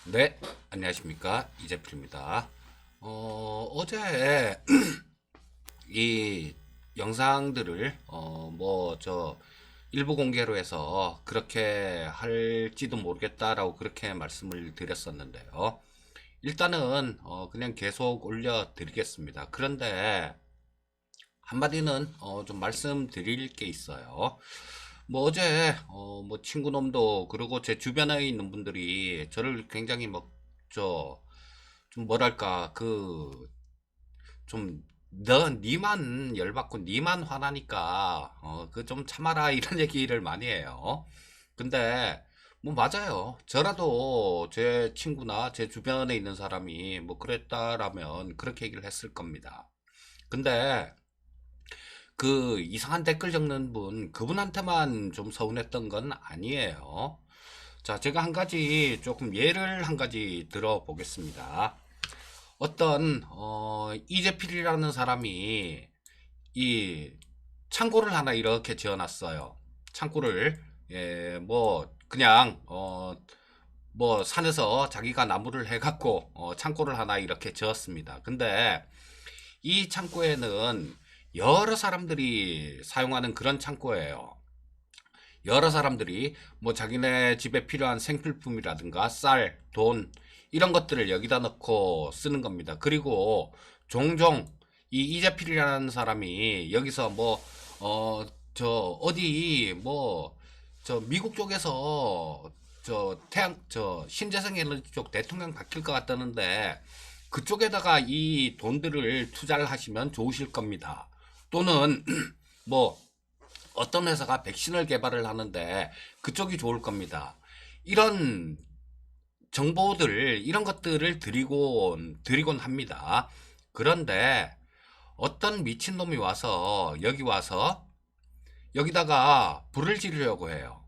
네, 안녕하십니까. 이재필입니다. 어제 이 영상들을, 일부 공개로 해서 그렇게 할지도 모르겠다라고 그렇게 말씀을 드렸었는데요. 일단은, 그냥 계속 올려드리겠습니다. 그런데, 한마디는, 좀 말씀드릴 게 있어요. 뭐 어제 뭐 친구놈도 그리고 제 주변에 있는 분들이 저를 굉장히 좀 뭐랄까 좀 너 니만 열받고 니만 화나니까 그 좀 참아라 이런 얘기를 많이 해요. 근데 뭐 맞아요. 저라도 제 친구나 제 주변에 있는 사람이 뭐 그랬다라면 그렇게 얘기를 했을 겁니다. 근데 그 이상한 댓글 적는 분 그분한테만 좀 서운했던 건 아니에요. 자, 제가 한 가지 조금 예를 한 가지 들어보겠습니다. 어떤 이재필이라는 사람이 이 창고를 하나 이렇게 지어놨어요. 창고를 뭐 그냥 뭐 산에서 자기가 나무를 해갖고 창고를 하나 이렇게 지었습니다. 근데 이 창고에는 여러 사람들이 사용하는 그런 창고예요. 여러 사람들이 뭐 자기네 집에 필요한 생필품이라든가 쌀, 돈 이런 것들을 여기다 넣고 쓰는 겁니다. 그리고 종종 이 이재필이라는 사람이 여기서 저 어디 저 미국 쪽에서 저 신재생 에너지 쪽 대통령 바뀔 것 같다는데 그쪽에다가 이 돈들을 투자를 하시면 좋으실 겁니다. 또는 뭐 어떤 회사가 백신을 개발을 하는데 그쪽이 좋을 겁니다. 이런 정보들, 이런 것들을 드리곤 합니다. 그런데 어떤 미친놈이 와서 여기 와서 여기다가 불을 지르려고 해요.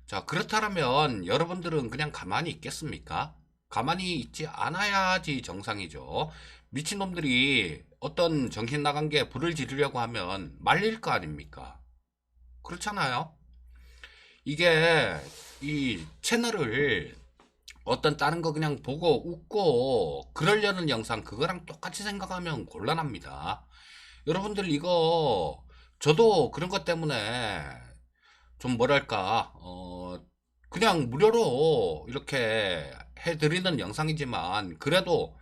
자, 그렇다면 여러분들은 그냥 가만히 있겠습니까? 가만히 있지 않아야지 정상이죠. 미친놈들이 어떤 정신 나간 게 불을 지르려고 하면 말릴 거 아닙니까? 그렇잖아요. 이게 이 채널을 어떤 다른 거 그냥 보고 웃고 그러려는 영상 그거랑 똑같이 생각하면 곤란합니다. 여러분들 이거 저도 그런 것 때문에 좀 뭐랄까 그냥 무료로 이렇게 해드리는 영상이지만 그래도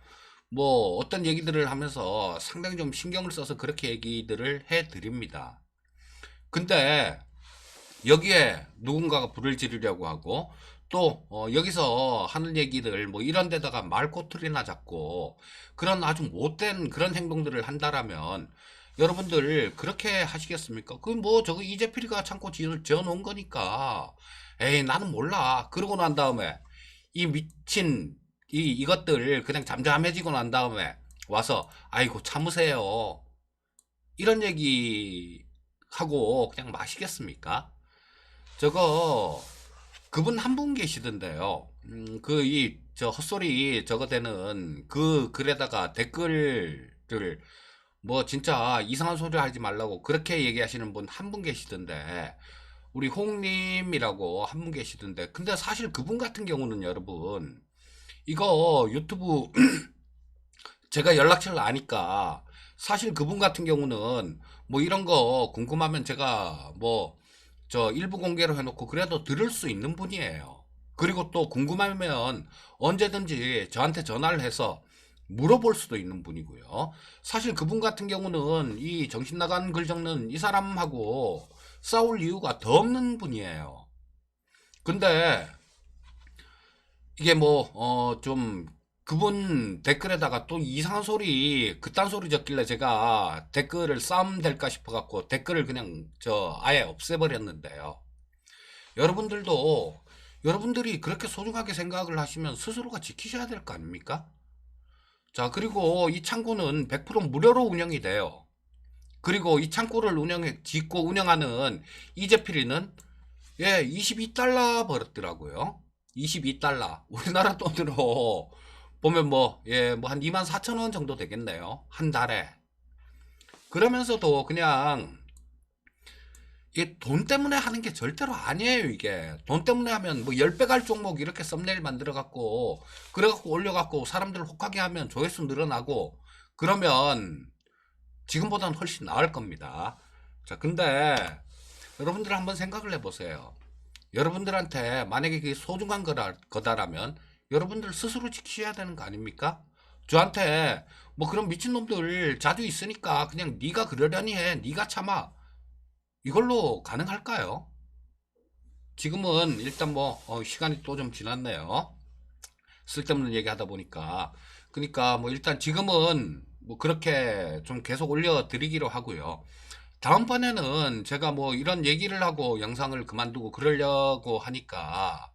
뭐 어떤 얘기들을 하면서 상당히 좀 신경을 써서 그렇게 얘기들을 해드립니다. 근데 여기에 누군가가 불을 지르려고 하고 또 여기서 하는 얘기들 뭐 이런 데다가 말꼬투리나 잡고 그런 아주 못된 그런 행동들을 한다라면 여러분들 그렇게 하시겠습니까? 그 뭐 저거 이재필이가 참고 지어 놓은 거니까 에이 나는 몰라 그러고 난 다음에 이 미친 이것들 그냥 잠잠해지고 난 다음에 와서 아이고 참으세요 이런 얘기 하고 그냥 마시겠습니까? 저거 그분 한 분 계시던데요. 저 헛소리 저거 되는 그 글에다가 댓글을 뭐 진짜 이상한 소리 하지 말라고 그렇게 얘기하시는 분 한 분 계시던데 우리 홍님이라고 한 분 계시던데 근데 사실 그분 같은 경우는 여러분 이거 유튜브 제가 연락처를 아니까 사실 그분 같은 경우는 뭐 이런 거 궁금하면 제가 뭐 저 일부 공개로 해놓고 그래도 들을 수 있는 분이에요. 그리고 또 궁금하면 언제든지 저한테 전화를 해서 물어볼 수도 있는 분이고요. 사실 그분 같은 경우는 이 정신 나간 글 적는 이 사람하고 싸울 이유가 더 없는 분이에요. 근데 이게 좀, 그분 댓글에다가 또 이상한 소리, 그딴 소리 적길래 제가 댓글을 싸움 될까 싶어갖고 댓글을 그냥 아예 없애버렸는데요. 여러분들도, 여러분들이 그렇게 소중하게 생각을 하시면 스스로가 지키셔야 될 거 아닙니까? 자, 그리고 이 창구는 100% 무료로 운영이 돼요. 그리고 이 창구를 짓고 운영하는 이재필이는 예, 22달러 벌었더라고요. 22달러. 우리나라 돈으로 보면 뭐 한 2만 4천 원 정도 되겠네요. 한 달에. 그러면서도 그냥 이게 돈 때문에 하는 게 절대로 아니에요, 이게. 돈 때문에 하면 뭐 10배 갈 종목 이렇게 썸네일 만들어 갖고, 그래 갖고 올려 갖고 사람들 혹하게 하면 조회수 늘어나고, 그러면 지금보다는 훨씬 나을 겁니다. 자, 근데 여러분들 한번 생각을 해보세요. 여러분들한테 만약에 그게 소중한 거다라면 여러분들 스스로 지키셔야 되는 거 아닙니까? 저한테 뭐 그런 미친놈들 자주 있으니까 그냥 네가 그러려니 해. 네가 참아. 이걸로 가능할까요? 지금은 일단 뭐 시간이 또 좀 지났네요. 쓸데없는 얘기 하다 보니까. 그러니까 뭐 일단 지금은 뭐 그렇게 좀 계속 올려드리기로 하고요. 다음번에는 제가 뭐 이런 얘기를 하고 영상을 그만두고 그러려고 하니까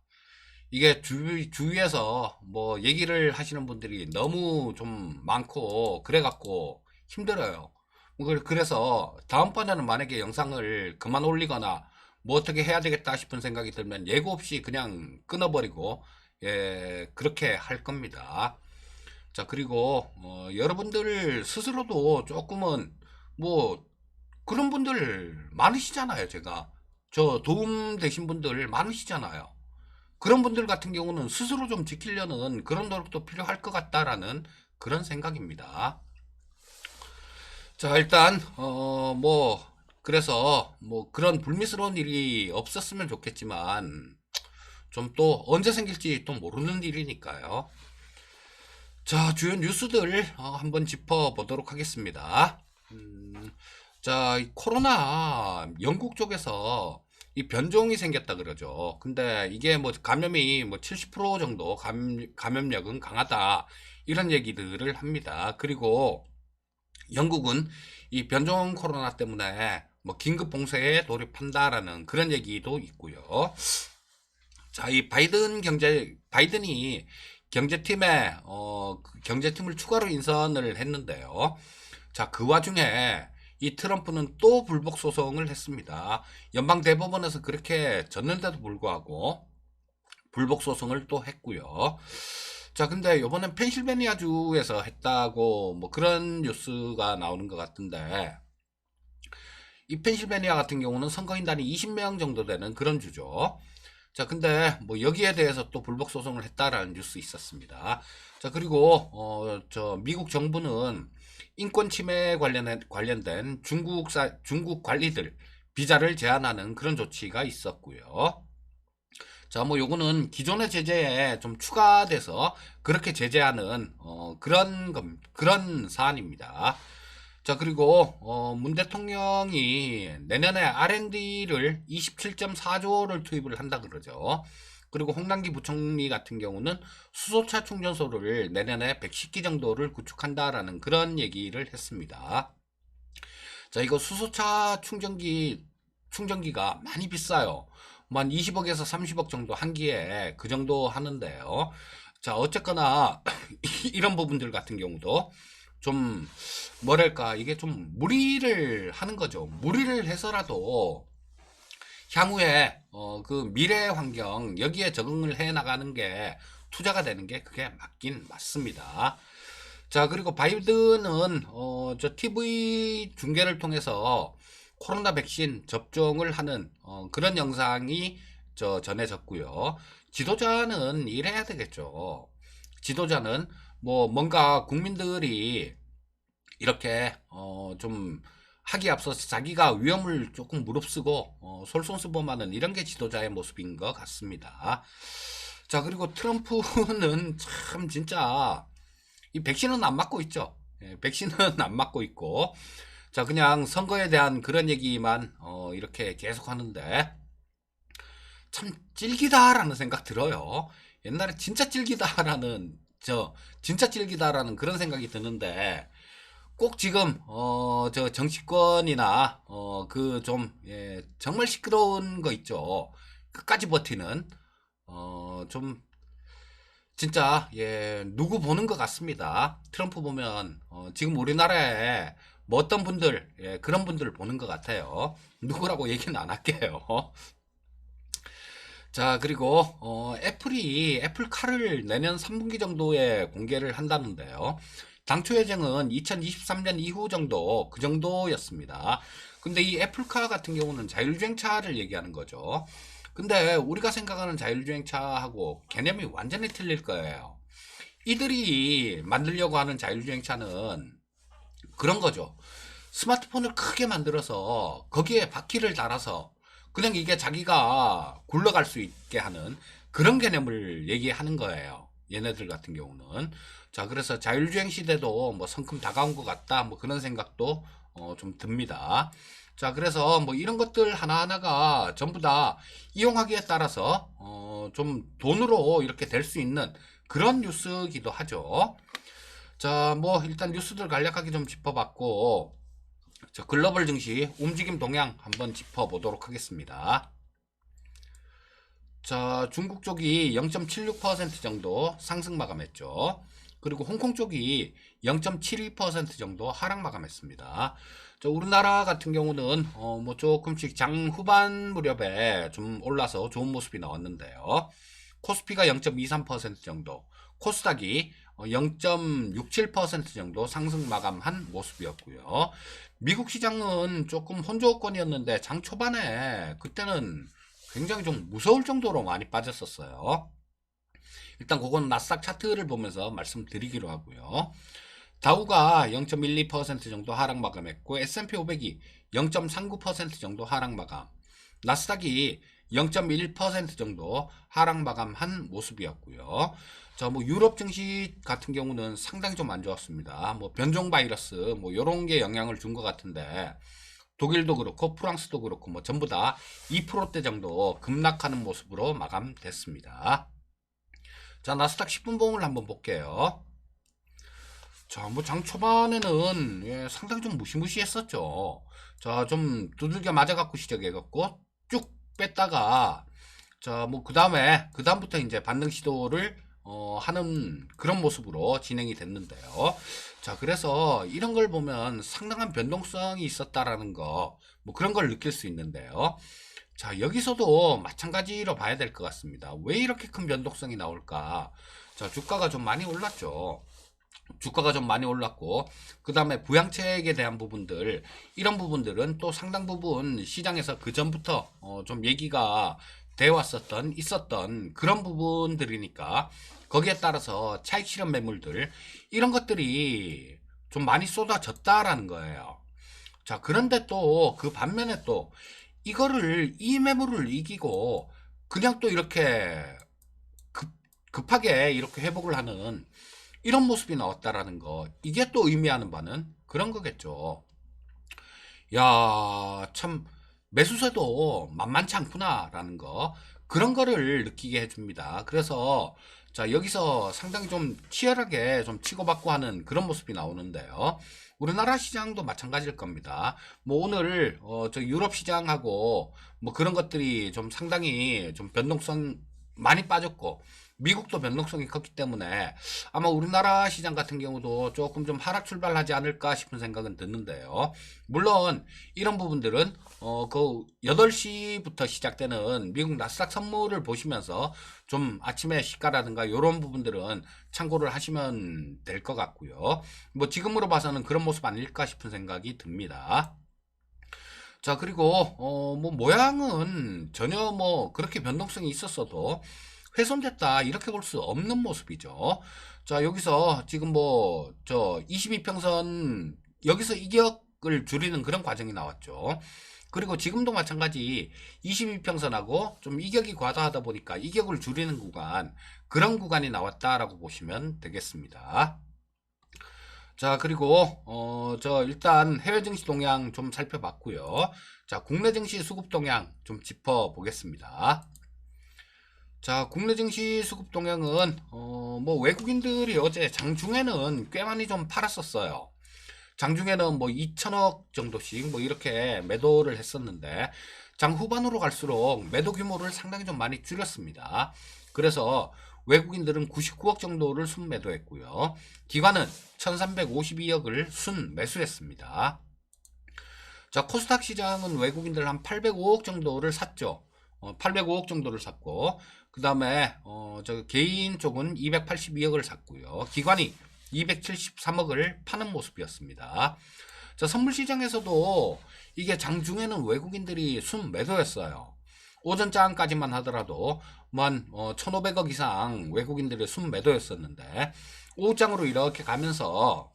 이게 주위에서 뭐 얘기를 하시는 분들이 너무 좀 많고 그래갖고 힘들어요. 뭐 그래서 다음번에는 만약에 영상을 그만 올리거나 뭐 어떻게 해야 되겠다 싶은 생각이 들면 예고 없이 그냥 끊어버리고 예 그렇게 할 겁니다. 자 그리고 여러분들 스스로도 조금은 뭐 그런 분들 많으시잖아요. 제가 저 도움 되신 분들 많으시잖아요. 그런 분들 같은 경우는 스스로 좀 지키려는 그런 노력도 필요할 것 같다라는 그런 생각입니다. 자, 일단, 뭐, 그래서, 뭐, 그런 불미스러운 일이 없었으면 좋겠지만, 좀 또 언제 생길지 또 모르는 일이니까요. 자, 주요 뉴스들 한번 짚어보도록 하겠습니다. 자, 이 코로나 영국 쪽에서 이 변종이 생겼다 그러죠. 근데 이게 뭐 감염이 뭐 70% 정도 감염력은 강하다. 이런 얘기들을 합니다. 그리고 영국은 이 변종 코로나 때문에 뭐 긴급 봉쇄에 돌입한다라는 그런 얘기도 있고요. 자, 이 바이든이 경제팀에 그 경제팀을 추가로 인선을 했는데요. 자, 그 와중에 이 트럼프는 또 불복 소송을 했습니다. 연방 대법원에서 그렇게 졌는데도 불구하고 불복 소송을 또 했고요. 자, 근데 이번엔 펜실베니아주에서 했다고 뭐 그런 뉴스가 나오는 것 같은데 이 펜실베니아 같은 경우는 선거인단이 20명 정도 되는 그런 주죠. 자, 근데 뭐 여기에 대해서 또 불복 소송을 했다라는 뉴스 있었습니다. 자, 그리고 저 미국 정부는 인권 침해 관련된 중국 관리들 비자를 제한하는 그런 조치가 있었고요. 자, 뭐 요거는 기존의 제재에 좀 추가돼서 그렇게 제재하는 그런 사안입니다. 자, 그리고 문 대통령이 내년에 R&D를 27.4조를 투입을 한다 그러죠. 그리고 홍남기 부총리 같은 경우는 수소차 충전소를 내년에 110기 정도를 구축한다라는 그런 얘기를 했습니다. 자, 이거 수소차 충전기가 많이 비싸요. 뭐 한 20억에서 30억 정도 한 기에 그 정도 하는데요. 자, 어쨌거나 이런 부분들 같은 경우도 좀 뭐랄까 이게 좀 무리를 하는 거죠. 무리를 해서라도 향후에 그 미래 환경 여기에 적응을 해 나가는 게 투자가 되는 게 그게 맞긴 맞습니다. 자, 그리고 바이든은 저 TV 중계를 통해서 코로나 백신 접종을 하는 그런 영상이 전해졌고요. 지도자는 이래야 되겠죠. 지도자는 뭐 뭔가 국민들이 이렇게 좀 하기 앞서서 자기가 위험을 조금 무릅쓰고 솔선수범하는 이런 게 지도자의 모습인 것 같습니다. 자, 그리고 트럼프는 참 진짜 이 백신은 안 맞고 있죠. 예, 백신은 안 맞고 있고 자 그냥 선거에 대한 그런 얘기만 이렇게 계속 하는데 참 찔기다라는 생각 들어요. 옛날에 진짜 찔기다라는 그런 생각이 드는데 꼭 지금 저 정치권이나 그 좀 정말 시끄러운 거 있죠. 끝까지 버티는 좀 진짜 누구 보는 것 같습니다. 트럼프 보면 지금 우리나라에 뭐 어떤 분들 그런 분들 보는 것 같아요. 누구라고 얘기는 안 할게요. 자, 그리고 애플이 애플카를 내년 3분기 정도에 공개를 한다는데요. 당초 예정은 2023년 이후 정도 그 정도였습니다. 근데 이 애플카 같은 경우는 자율주행차를 얘기하는 거죠. 근데 우리가 생각하는 자율주행차하고 개념이 완전히 틀릴 거예요. 이들이 만들려고 하는 자율주행차는 그런 거죠. 스마트폰을 크게 만들어서 거기에 바퀴를 달아서 그냥 이게 자기가 굴러갈 수 있게 하는 그런 개념을 얘기하는 거예요. 얘네들 같은 경우는. 자, 그래서 자율주행 시대도 뭐 성큼 다가온 것 같다. 뭐 그런 생각도 좀 듭니다. 자, 그래서 뭐 이런 것들 하나하나가 전부 다 이용하기에 따라서 좀 돈으로 이렇게 될 수 있는 그런 뉴스기도 하죠. 자, 뭐 일단 뉴스들 간략하게 좀 짚어봤고, 자, 글로벌 증시 움직임 동향 한번 짚어보도록 하겠습니다. 자, 중국 쪽이 0.76% 정도 상승 마감했죠. 그리고 홍콩 쪽이 0.72% 정도 하락 마감했습니다. 자, 우리나라 같은 경우는 뭐 조금씩 장 후반 무렵에 좀 올라서 좋은 모습이 나왔는데요. 코스피가 0.23% 정도, 코스닥이 0.67% 정도 상승 마감한 모습이었고요. 미국 시장은 조금 혼조권이었는데 장 초반에 그때는 굉장히 좀 무서울 정도로 많이 빠졌었어요. 일단 그건 나스닥 차트를 보면서 말씀드리기로 하고요. 다우가 0.12% 정도 하락 마감했고 S&P 500이 0.39% 정도 하락 마감, 나스닥이 0.1% 정도 하락 마감한 모습이었고요. 자, 뭐 유럽 증시 같은 경우는 상당히 좀 안 좋았습니다. 뭐 변종 바이러스 뭐 요런 게 영향을 준 것 같은데 독일도 그렇고 프랑스도 그렇고 뭐 전부 다 2%대 정도 급락하는 모습으로 마감됐습니다. 자, 나스닥 10분 봉을 한번 볼게요. 자, 뭐 장 초반에는 상당히 좀 무시무시했었죠. 자, 좀 두들겨 맞아갖고 시작해갖고 쭉 뺐다가 자, 뭐 그다음부터 이제 반등 시도를 하는 그런 모습으로 진행이 됐는데요. 자, 그래서 이런 걸 보면 상당한 변동성이 있었다라는 거, 뭐 그런 걸 느낄 수 있는데요. 자, 여기서도 마찬가지로 봐야 될 것 같습니다. 왜 이렇게 큰 변동성이 나올까? 자, 주가가 좀 많이 올랐죠. 주가가 좀 많이 올랐고, 그 다음에 부양책에 대한 부분들, 이런 부분들은 또 상당 부분 시장에서 그 전부터 좀 얘기가 돼 왔었던, 있었던 그런 부분들이니까, 거기에 따라서 차익 실현 매물들, 이런 것들이 좀 많이 쏟아졌다라는 거예요. 자, 그런데 또 그 반면에 또 이거를, 이 매물을 이기고, 그냥 또 이렇게 급하게 이렇게 회복을 하는 이런 모습이 나왔다라는 거, 이게 또 의미하는 바는 그런 거겠죠. 야, 참 매수세도 만만치 않구나라는 거, 그런 거를 느끼게 해줍니다. 그래서 자, 여기서 상당히 좀 치열하게 좀 치고받고 하는 그런 모습이 나오는데요. 우리나라 시장도 마찬가지일 겁니다. 뭐 오늘 저 유럽 시장하고 뭐 그런 것들이 좀 상당히 좀 변동성 많이 빠졌고, 미국도 변동성이 컸기 때문에 아마 우리나라 시장 같은 경우도 조금 좀 하락 출발하지 않을까 싶은 생각은 드는데요. 물론 이런 부분들은 그 8시부터 시작되는 미국 나스닥 선물을 보시면서 좀 아침에 시가라든가 이런 부분들은 참고를 하시면 될 것 같고요. 뭐 지금으로 봐서는 그런 모습 아닐까 싶은 생각이 듭니다. 자, 그리고 뭐 모양은 전혀 뭐 그렇게 변동성이 있었어도 훼손됐다 이렇게 볼 수 없는 모습이죠. 자, 여기서 지금 뭐 저 22평선 여기서 이격을 줄이는 그런 과정이 나왔죠. 그리고 지금도 마찬가지 22평선하고 좀 이격이 과다하다 보니까 이격을 줄이는 구간, 그런 구간이 나왔다라고 보시면 되겠습니다. 자, 그리고 저 일단 해외 증시 동향 좀 살펴봤고요. 자, 국내 증시 수급 동향 좀 짚어 보겠습니다. 자, 국내 증시 수급 동향은 뭐 외국인들이 어제 장중에는 꽤 많이 좀 팔았었어요. 장중에는 뭐 2천억 정도씩 뭐 이렇게 매도를 했었는데 장 후반으로 갈수록 매도 규모를 상당히 좀 많이 줄였습니다. 그래서 외국인들은 99억 정도를 순매도했고요. 기관은 1352억을 순매수했습니다. 자, 코스닥 시장은 외국인들 한 805억 정도를 샀죠. 805억 정도를 샀고, 그 다음에 저 개인 쪽은 282억을 샀고요. 기관이 273억을 파는 모습이었습니다. 자, 선물 시장에서도 이게 장중에는 외국인들이 순매도였어요. 오전장까지만 하더라도 만 1,500억 이상 외국인들의 순매도였었는데 오후장으로 이렇게 가면서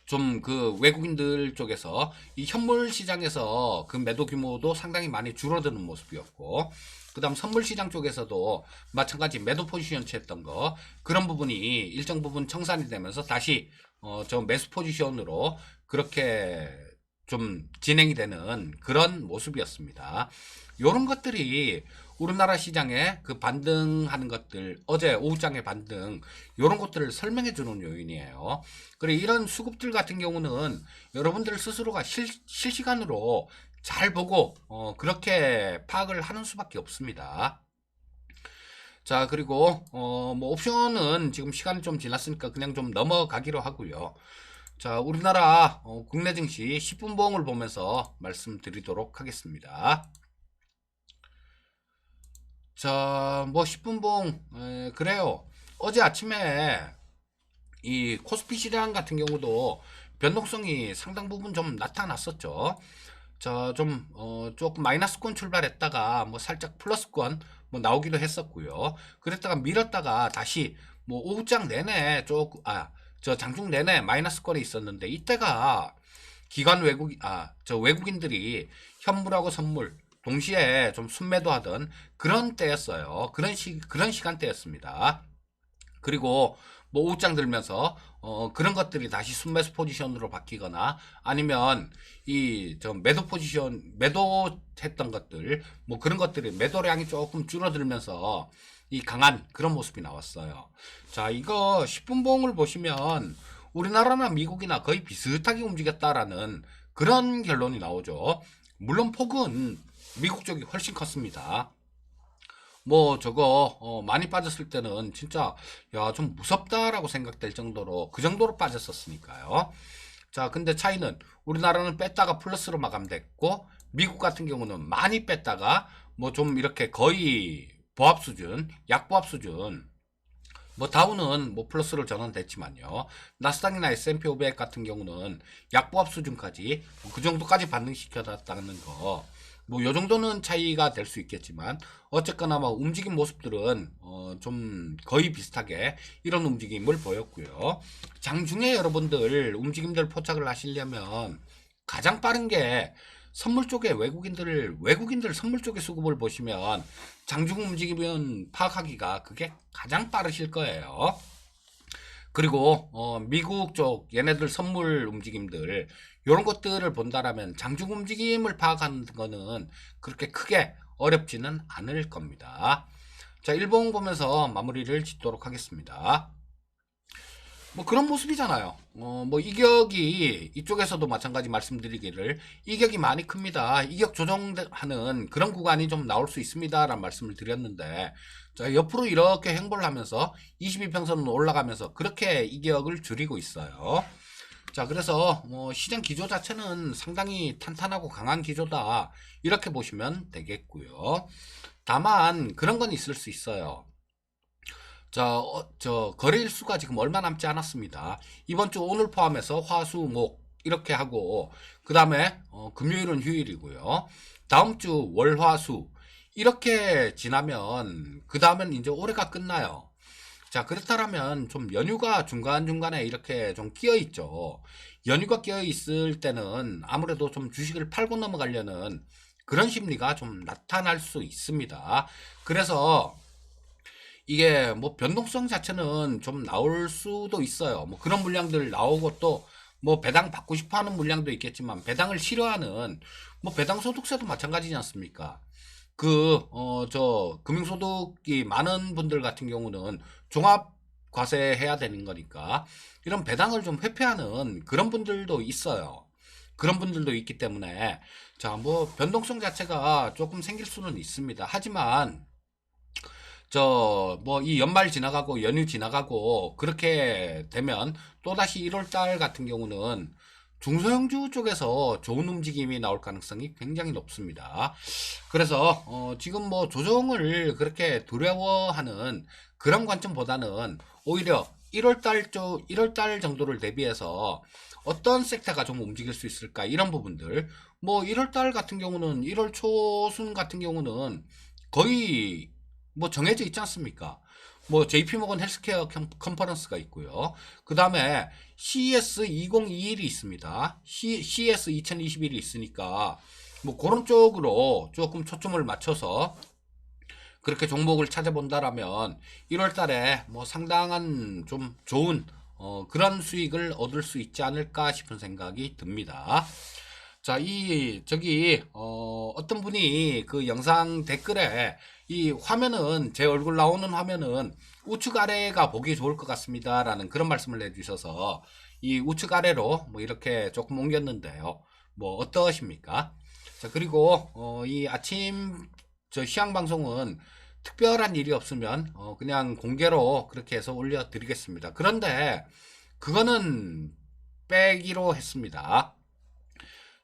좀 그 외국인들 쪽에서 이 현물 시장에서 그 매도 규모도 상당히 많이 줄어드는 모습이었고, 그 다음 선물 시장 쪽에서도 마찬가지 매도 포지션 취했던 거 그런 부분이 일정 부분 청산이 되면서 다시 저 매수 포지션으로 그렇게 좀 진행이 되는 그런 모습이었습니다. 이런 것들이 우리나라 시장에 그 반등하는 것들, 어제 오후장의 반등, 이런 것들을 설명해 주는 요인이에요. 그리고 이런 수급들 같은 경우는 여러분들 스스로가 실시간으로 잘 보고 그렇게 파악을 하는 수밖에 없습니다. 자, 그리고 뭐 옵션은 지금 시간이 좀 지났으니까 그냥 좀 넘어가기로 하고요. 자, 우리나라 국내 증시 10분 봉을 보면서 말씀드리도록 하겠습니다. 자, 뭐 10분 봉 그래요. 어제 아침에 이 코스피 시장 같은 경우도 변동성이 상당 부분 좀 나타났었죠. 자, 좀 조금 마이너스권 출발했다가 뭐 살짝 플러스권 뭐 나오기도 했었고요. 그랬다가 밀었다가 다시 뭐 오후장 내내 조금 저 장중 내내 마이너스권에 있었는데 이때가 기관 저 외국인들이 현물하고 선물 동시에 좀 순매도 하던 그런 때였어요. 그런 시간대였습니다. 그리고 뭐 오후장 들면서 그런 것들이 다시 순매수 포지션으로 바뀌거나 아니면 이 저 매도 포지션 매도했던 것들 뭐 그런 것들이 매도량이 조금 줄어들면서 이 강한 그런 모습이 나왔어요. 자, 이거 10분 봉을 보시면 우리나라나 미국이나 거의 비슷하게 움직였다라는 그런 결론이 나오죠. 물론 폭은 미국 쪽이 훨씬 컸습니다. 뭐 저거 많이 빠졌을 때는 진짜 야 좀 무섭다라고 생각될 정도로 그 정도로 빠졌었으니까요. 자, 근데 차이는 우리나라는 뺐다가 플러스로 마감됐고 미국 같은 경우는 많이 뺐다가 뭐 좀 이렇게 거의 보합 수준, 약보합 수준. 뭐 다우는 뭐 플러스로 전환됐지만요. 나스닥이나 S&P 500 같은 경우는 약보합 수준까지 뭐그 정도까지 반등시켜놨다는 거. 뭐 요 정도는 차이가 될 수 있겠지만 어쨌거나 뭐 움직임 모습들은 좀 거의 비슷하게 이런 움직임을 보였고요. 장중에 여러분들 움직임들 포착을 하시려면 가장 빠른 게 선물 쪽에 외국인들 선물 쪽의 수급을 보시면 장중 움직이면 파악하기가 그게 가장 빠르실 거예요. 그리고 미국 쪽 얘네들 선물 움직임들 이런 것들을 본다라면 장중 움직임을 파악하는 거는 그렇게 크게 어렵지는 않을 겁니다. 자, 일봉 보면서 마무리를 짓도록 하겠습니다. 뭐 그런 모습이잖아요. 뭐 이격이 이쪽에서도 마찬가지 말씀드리기를 이격이 많이 큽니다. 이격 조정하는 그런 구간이 좀 나올 수 있습니다라는 말씀을 드렸는데 자, 옆으로 이렇게 행보를 하면서 22평선은 올라가면서 그렇게 이격을 줄이고 있어요. 자, 그래서 뭐 시장 기조 자체는 상당히 탄탄하고 강한 기조다 이렇게 보시면 되겠고요. 다만 그런 건 있을 수 있어요. 저 거래일수가 지금 얼마 남지 않았습니다. 이번 주 오늘 포함해서 화, 수, 목 이렇게 하고 그 다음에 금요일은 휴일이고요. 다음 주 월, 화, 수 이렇게 지나면 그 다음엔 이제 올해가 끝나요. 자, 그렇다면 좀 연휴가 중간중간에 이렇게 좀 끼어 있죠. 연휴가 끼어 있을 때는 아무래도 좀 주식을 팔고 넘어가려는 그런 심리가 좀 나타날 수 있습니다. 그래서 이게 뭐 변동성 자체는 좀 나올 수도 있어요. 뭐 그런 물량들 나오고 또 뭐 배당 받고 싶어 하는 물량도 있겠지만 배당을 싫어하는 뭐 배당 소득세도 마찬가지지 않습니까? 저 금융소득이 많은 분들 같은 경우는 종합 과세해야 되는 거니까 이런 배당을 좀 회피하는 그런 분들도 있어요. 그런 분들도 있기 때문에 자, 뭐 변동성 자체가 조금 생길 수는 있습니다. 하지만 뭐 이 연말 지나가고 연휴 지나가고 그렇게 되면 또다시 1월달 같은 경우는 중소형주 쪽에서 좋은 움직임이 나올 가능성이 굉장히 높습니다. 그래서 지금 뭐 조정을 그렇게 두려워하는 그런 관점보다는 오히려 1월 달 정도를 대비해서 어떤 섹터가 좀 움직일 수 있을까 이런 부분들 뭐 1월 달 같은 경우는 1월 초순 같은 경우는 거의 뭐 정해져 있지 않습니까? 뭐 JP모건 헬스케어 컨퍼런스가 있고요. 그 다음에 CES 2021이 있습니다. CES 2021이 있으니까 뭐 그런 쪽으로 조금 초점을 맞춰서 그렇게 종목을 찾아본다라면 1월 달에 뭐 상당한 좀 좋은 그런 수익을 얻을 수 있지 않을까 싶은 생각이 듭니다. 자, 저기 어떤 분이 그 영상 댓글에 이 화면은 제 얼굴 나오는 화면은 우측 아래가 보기 좋을 것 같습니다라는 그런 말씀을 해주셔서 이 우측 아래로 뭐 이렇게 조금 옮겼는데요. 뭐 어떠십니까? 자, 그리고 이 아침 저 시황 방송은 특별한 일이 없으면 그냥 공개로 그렇게 해서 올려드리겠습니다. 그런데 그거는 빼기로 했습니다.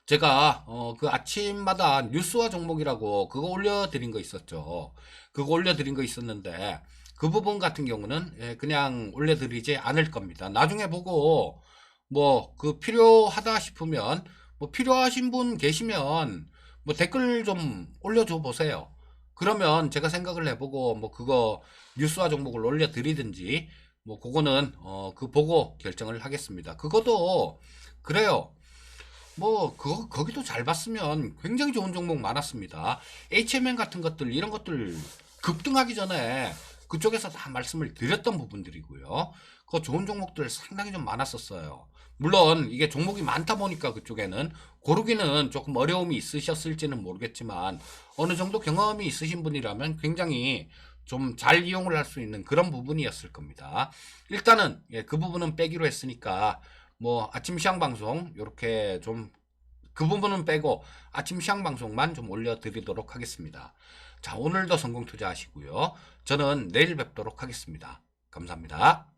제가 그 아침마다 뉴스와 종목이라고 그거 올려드린 거 있었죠. 그거 올려드린 거 있었는데 그 부분 같은 경우는 그냥 올려드리지 않을 겁니다. 나중에 보고 뭐 그 필요하다 싶으면 뭐 필요하신 분 계시면 뭐 댓글 좀 올려줘 보세요. 그러면 제가 생각을 해보고 뭐 그거 뉴스와 종목을 올려드리든지 뭐 그거는 그 보고 결정을 하겠습니다. 그것도 그래요. 뭐 거기도 잘 봤으면 굉장히 좋은 종목 많았습니다. HMN 같은 것들 이런 것들 급등하기 전에 그쪽에서 다 말씀을 드렸던 부분들이고요. 그 좋은 종목들 상당히 좀 많았었어요. 물론 이게 종목이 많다 보니까 그쪽에는 고르기는 조금 어려움이 있으셨을지는 모르겠지만 어느 정도 경험이 있으신 분이라면 굉장히 좀 잘 이용을 할 수 있는 그런 부분이었을 겁니다. 일단은 그 부분은 빼기로 했으니까 뭐 아침 시황 방송 이렇게 좀 그 부분은 빼고 아침 시황 방송만 좀 올려드리도록 하겠습니다. 자, 오늘도 성공 투자하시고요. 저는 내일 뵙도록 하겠습니다. 감사합니다.